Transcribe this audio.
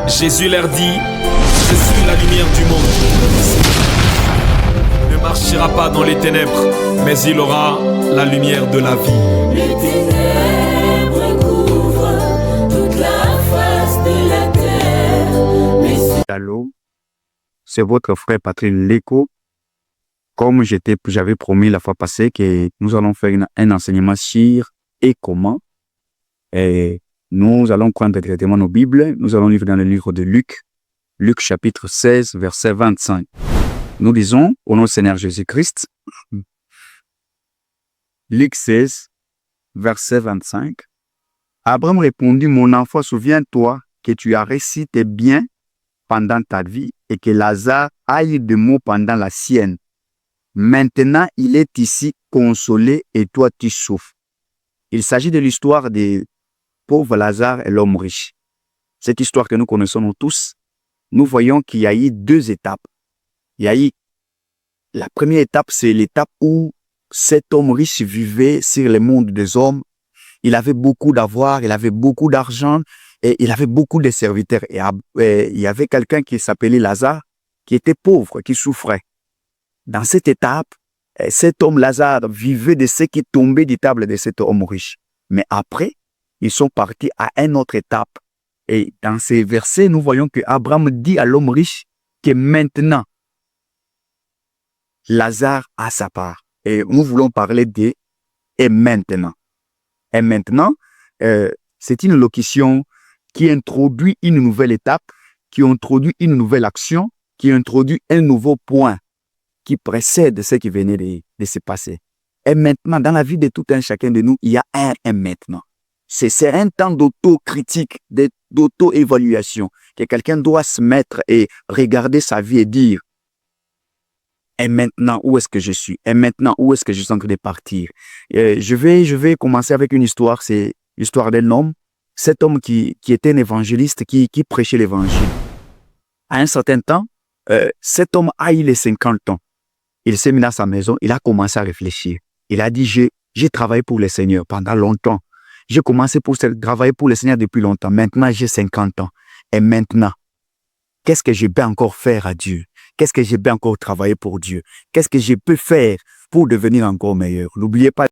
Jésus leur dit, je suis la lumière du monde. Il ne marchera pas dans les ténèbres, mais il aura la lumière de la vie. Les ténèbres couvrent toute la face de la terre. Mais Allô, c'est votre frère Patrick Léco. Comme j'avais promis la fois passée que nous allons faire un enseignement sur et comment. Et nous allons prendre directement nos Bibles. Nous allons lire dans le livre de Luc, Luc chapitre 16, verset 25. Nous lisons au nom du Seigneur Jésus-Christ. Luc 16, verset 25. Abraham répondit, mon enfant, souviens-toi que tu as réussi tes biens pendant ta vie et que Lazare a eu des maux pendant la sienne. Maintenant, il est ici consolé et toi, tu souffres. Il s'agit de l'histoire des pauvres Lazare et l'homme riche. Cette histoire que nous connaissons nous tous, nous voyons qu'il y a eu deux étapes. La première étape, c'est l'étape où cet homme riche vivait sur le monde des hommes. Il avait beaucoup d'avoir, il avait beaucoup d'argent et il avait beaucoup de serviteurs. Et il y avait quelqu'un qui s'appelait Lazare, qui était pauvre, qui souffrait. Dans cette étape, cet homme Lazare vivait de ce qui tombait des tables de cet homme riche. Mais après, ils sont partis à une autre étape. Et dans ces versets, nous voyons que Abraham dit à l'homme riche que maintenant, Lazare a sa part. Et nous voulons parler de « et maintenant ». Et maintenant, c'est une locution qui introduit une nouvelle étape, qui introduit une nouvelle action, qui introduit un nouveau point qui précède ce qui venait de se passer. Et maintenant, dans la vie de tout un chacun de nous, il y a un et maintenant. C'est un temps d'autocritique, d'auto-évaluation, que quelqu'un doit se mettre et regarder sa vie et dire « Et maintenant, où est-ce que je suis? Et maintenant, où est-ce que je suis en train de partir ?» Je vais commencer avec une histoire, c'est l'histoire d'un homme, cet homme qui était un évangéliste, qui prêchait l'évangile. À un certain temps, cet homme a eu les 50 ans. Il s'est mis dans sa maison, il a commencé à réfléchir. Il a dit, j'ai travaillé pour le Seigneur pendant longtemps. J'ai commencé pour travailler pour le Seigneur depuis longtemps. Maintenant, j'ai 50 ans. Et maintenant, qu'est-ce que je peux encore faire à Dieu? Qu'est-ce que je peux encore travailler pour Dieu? Qu'est-ce que je peux faire pour devenir encore meilleur? N'oubliez pas